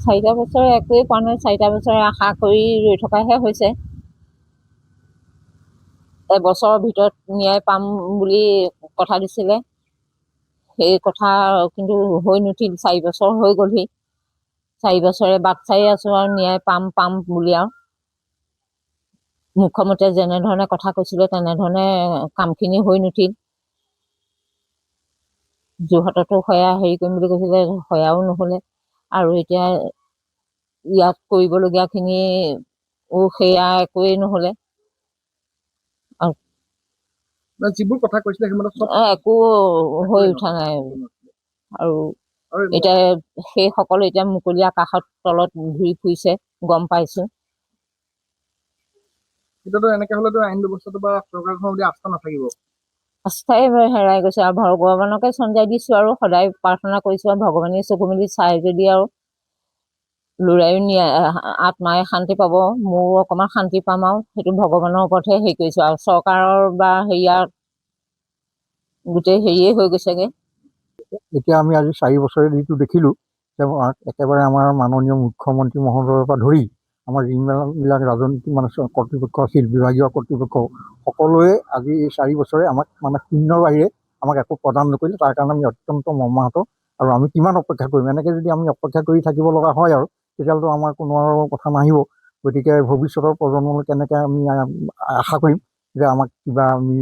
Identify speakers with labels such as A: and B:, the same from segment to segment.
A: 4টা বছৰ একোৱেই পোৱা নাই, 4টা বছৰ আশা কৰি ৰৈ থকাহে হৈছে। এবছৰৰ ভিতৰত ন্যায় পাম বুলি কথা দিছিলে, সেই কথা কিন্তু হৈ নুঠিল। 4 বছৰ হৈ গ'লহি, 4 বছৰে বাট চাই আছো আৰু ন্যায় পাম বুলি। আৰু মুখ্যমন্ত্ৰীয়ে যেনেধৰণে কথা কৈছিলে তেনেধৰণে কামখিনি হৈ নুঠিল। যোৰহাটতো সয়া হেৰি কৰিম বুলি কৈছিলে, সয়াও নহ'লে। আৰু এতিয়া ইয়াত কৰিবলগীয়াখিনি সেয়া একোৱেই নহ'লে।
B: যিবোৰ কথা কৈছিলে
A: একো হৈ উঠা নাই। আৰু এতিয়া সেই সকলো এতিয়া মুকলি আকাশত তলত ঘূৰি ফুৰিছে, গম পাইছো।
B: এতিয়াতো এনেকে হলেতো আইন ব্যৱস্থাটো বা চৰকাৰখনৰ প্ৰতি আস্থা নাথাকিব।
A: আস্থাই হেৰাই গৈছে আৰু ভগৱানকে চঞ্জাই দিছো আৰু সদায় প্ৰাৰ্থনা কৰিছো আৰু ভগৱানে চকু মেলি চাই যদি আৰু ল'ৰায়ো আত্মাই শান্তি পাব, ময়ো অকণমান শান্তি পাম। আৰু সেইটো ভগৱানৰ ওপৰতহে হেৰি কৰিছো। আৰু চৰকাৰৰ বা হেৰিয়াৰ গোটেই হেৰিয়ে হৈ গৈছেগে।
C: এতিয়া আমি আজি 4 বছৰে যিটো দেখিলো যে একেবাৰে আমাৰ মাননীয় মুখ্যমন্ত্ৰী মহোদয়ৰ পৰা ধৰি আমাৰ যিবিলাক ৰাজনৈতিক মানে কৰ্তৃপক্ষ আছিল, বিভাগীয় কৰ্তৃপক্ষ সকলোৱে আজি এই 4 বছৰে আমাক মানে শূন্যৰ বাহিৰে আমাক একো প্ৰদান নকৰিলে। তাৰ কাৰণে আমি অত্যন্ত মৰ্মাহত। আৰু আমি কিমান অপেক্ষা কৰিম? এনেকৈ যদি আমি অপেক্ষা কৰি থাকিব লগা হয় আৰু তেতিয়াহ'লেতো আমাৰ কোনো কথা নাহিব। গতিকে ভৱিষ্যতৰ প্ৰজন্মলৈ কেনেকৈ আমি আশা কৰিম যে আমাক কিবা আমি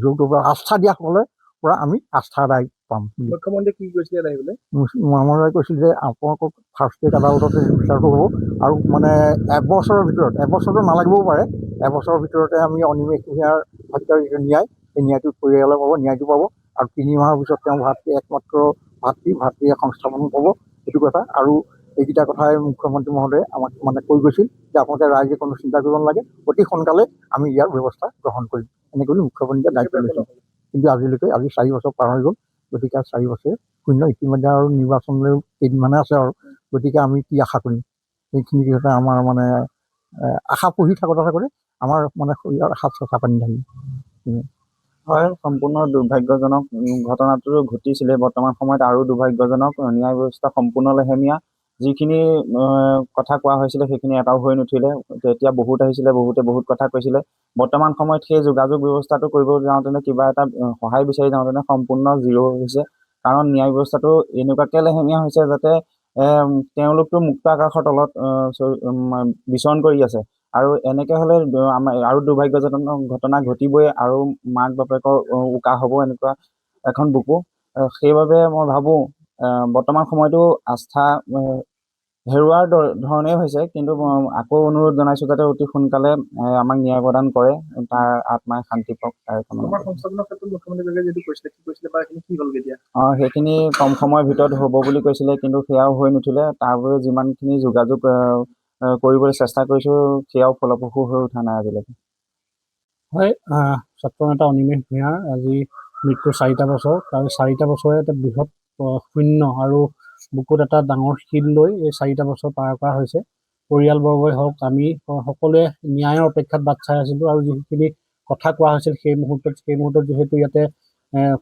C: যৌতুক আস্থা দিয়াসকলে পৰা আমি আস্থা আদায় পাম।
B: মুখ্যমন্ত্ৰীয়ে কি কৈছিলে আহিবলৈ?
C: মহোদয়ে কৈছিল যে আপোনালোকক ফাৰ্ষ্ট ট্ৰেক আদালততে বিচাৰটো হ'ব আৰু মানে এবছৰৰ ভিতৰত, এবছৰটো নালাগিবও পাৰে, এবছৰৰ ভিতৰতে আমি অনিমেষ ভূঞাৰ হত্যাৰ যিটো ন্যায়, সেই ন্যায়টো পৰিয়ালে পাব, ন্যায়টো পাব। আৰু 3 মাহৰ পিছত তেওঁ একমাত্ৰ ভাতৃয়ে সংস্থাপন পাব, সেইটো কথা। আৰু এইকেইটা কথাই মুখ্যমন্ত্ৰী মহোদয়ে আমাক মানে কৈ গৈছিল যে আপোনালোকে ৰাইজে কোনো চিন্তা কৰিব নালাগে, অতি সোনকালে আমি ইয়াৰ ব্যৱস্থা গ্ৰহণ কৰিম, এনেকৈ বুলি মুখ্যমন্ত্ৰীয়ে দায়িত্ব লৈছিল। কিন্তু আজিলৈকে 4 বছৰ পাৰ হৈ গ'ল। গতিকে 4 বছৰে শূন্য। ইতিমধ্যে আৰু নিৰ্বাচনলৈ কেইদিনমানে আছে আৰু, গতিকে আমি কি আশা কৰিম? সেইখিনি যিহেতু আমাৰ মানে আশা পুহি থাকোঁতে আমাৰ মানে হাত চচা পানী ঢালি।
D: হয়, সম্পূৰ্ণ দুৰ্ভাগ্যজনক ঘটনাটো ঘটিছিলে। বৰ্তমান সময়ত আৰু দুৰ্ভাগ্যজনক, ন্যায় ব্যৱস্থা সম্পূৰ্ণ লেহেমীয়া। যিখিনি কথা কোৱা হৈছিলে সেইখিনি এটাও হৈ নুঠিলে। তেতিয়া বহুত আহিছিলে, বহুতে বহুত কথা কৈছিলে। বৰ্তমান সময়ত সেই যোগাযোগ ব্যৱস্থাটো কৰিব যাওঁতেনে, কিবা এটা সহায় বিচাৰি যাওঁতেনে সম্পূৰ্ণ জিৰ' হৈছে। কাৰণ ন্যায় ব্যৱস্থাটো এনেকুৱাকে লেহেমীয়া হৈছে যাতে তেওঁলোকতো মুক্ত আকাশৰ তলত বিচৰণ কৰি আছে। আৰু এনেকে হলে আমাৰ আৰু দুৰ্ভাগ্যজনক ঘটনা ঘটিবই, আৰু মাক বাপেকৰ উকা হ'ব এনেকুৱা এখন বুকু। সেইবাবে মই ভাবো বৰ্তমান সময়তো আস্থা হেৰুৱাৰ ধৰণেই হৈছে। কিন্তু আকৌ অনুৰোধ জনাইছো যাতে অতি সোনকালে আমাক ন্যায় প্ৰদান কৰে, তাৰ আত্মাই শান্তি পাওক। সেইখিনি কম সময়ৰ ভিতৰত হ'ব বুলি কৈছিলে, কিন্তু সেয়াও হৈ নুঠিলে। তাৰ বাবে যিমানখিনি যোগাযোগ কৰিবলৈ চেষ্টা কৰিছো সেয়াও ফলপ্ৰসূ হৈ উঠা নাই আজিলৈকে।
C: হয়, ছাত্ৰ নেতা অনিমেষ ভূঞাৰ আজি মৃত্যুৰ 4টা বছৰ। তাৰ 4টা বছৰে এটা বৃহৎ শূন্য আৰু বুকুত এটা ডাঙৰ শিল লৈ এই 4টা বছৰ পাৰ কৰা হৈছে। পৰিয়ালবৰ্গই হওক, আমি সকলোৱে ন্যায়ৰ অপেক্ষাত বাট চাই আছিলোঁ। আৰু যিখিনি কথা কোৱা হৈছিল সেই মুহূৰ্তত যিহেতু ইয়াতে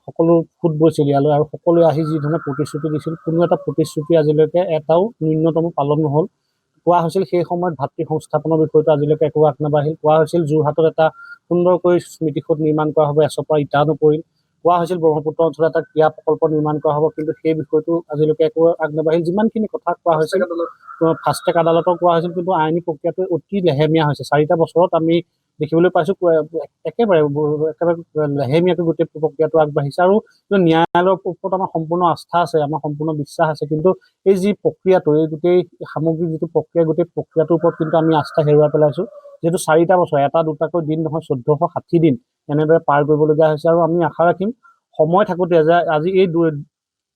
C: সকলো ফুট বৈছিল ইয়ালৈ, আৰু সকলোৱে আহি যি ধৰণে প্ৰতিশ্ৰুতি দিছিল, কোনো এটা প্ৰতিশ্ৰুতি আজিলৈকে এটাও ন্যূনতম পালন নহ'ল। কোৱা হৈছিল সেই সময়ত ভাতৃ সংস্থাপনৰ বিষয়টো আজিলৈকে একো আগ নাবাঢ়িল। কোৱা হৈছিল যোৰহাটত এটা সুন্দৰকৈ স্মৃতিসৌধ নিৰ্মাণ কৰা হ'ব, এচপৰা ইটা নপৰিল। কোৱা হৈছিল ব্ৰহ্মপুত্ৰ অঞ্চলত এটা ক্ৰীড়া প্ৰকল্প নিৰ্মাণ কৰা হ'ব, কিন্তু সেই বিষয়টো আজিলৈকে একো আগ নাবাঢ়িল। যিমানখিনি কথা কোৱা হৈছিল, ফাষ্ট ট্ৰেক আদালতো কোৱা হৈছিল, কিন্তু আইনী প্ৰক্ৰিয়াটো অতি লেহেমীয়া হৈছে। 4টা বছৰত আমি দেখিবলৈ পাইছো একেবাৰে লেহেমীয়াকৈ গোটেই প্ৰক্ৰিয়াটো আগবাঢ়িছে। আৰু ন্যায়ালয়ৰ ওপৰত আমাৰ সম্পূৰ্ণ আস্থা আছে, আমাৰ সম্পূৰ্ণ বিশ্বাস আছে, কিন্তু এই যি প্ৰক্ৰিয়াটো, এই গোটেই সামগ্ৰিক যিটো প্ৰক্ৰিয়া, গোটেই প্ৰক্ৰিয়াটোৰ ওপৰত কিন্তু আমি আস্থা হেৰুৱাই পেলাইছো। যিহেতু 4টা বছৰ, এটা দুটাকৈ দিন নহয়, 1460 দিন এনেদৰে পাৰ কৰিবলগীয়া হৈছে। আৰু আমি আশা ৰাখিম সময় থাকোঁতে যে আজি এই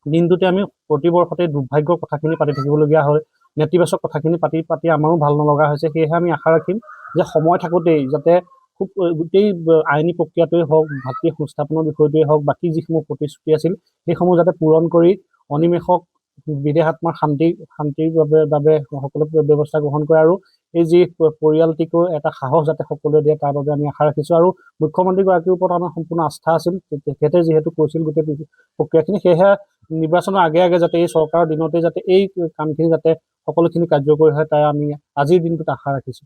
C: দিনটোতে আমি প্ৰতিবৰ্ষতে দুৰ্ভাগ্যৰ কথাখিনি পাতি থাকিবলগীয়া হয়, নেতিবাচক কথাখিনি পাতি আমাৰো ভাল নলগা হৈছে। সেয়েহে আমি আশা ৰাখিম যে সময় থাকোঁতেই যাতে খুব গোটেই আইনী প্ৰক্ৰিয়াটোৱে হওক, ভাতৃ সংস্থাপনৰ বিষয়টোৱে হওক, বাকী যিসমূহ প্ৰতিশ্ৰুতি আছিল সেইসমূহ যাতে পূৰণ কৰি অনিমেষক বিদেহাত্মাৰ শান্তিৰ বাবে সকলো ব্যৱস্থা গ্ৰহণ কৰে। আৰু এই যি পৰিয়ালটিকো এটা সাহস যাতে সকলোৱে দিয়ে, তাৰ বাবে আমি আশা ৰাখিছোঁ। আৰু মুখ্যমন্ত্ৰীগৰাকীৰ ওপৰত আমাৰ সম্পূৰ্ণ আস্থা আছিল। তেখেতে যিহেতু কৈছিল গোটেই প্ৰক্ৰিয়াখিনি, সেয়েহে নিৰ্বাচনৰ আগে যাতে এই চৰকাৰৰ দিনতে যাতে এই কামখিনি যাতে সকলোখিনি কাৰ্যকৰী হয় তাই আমি আজিৰ দিনটোত আশা ৰাখিছোঁ।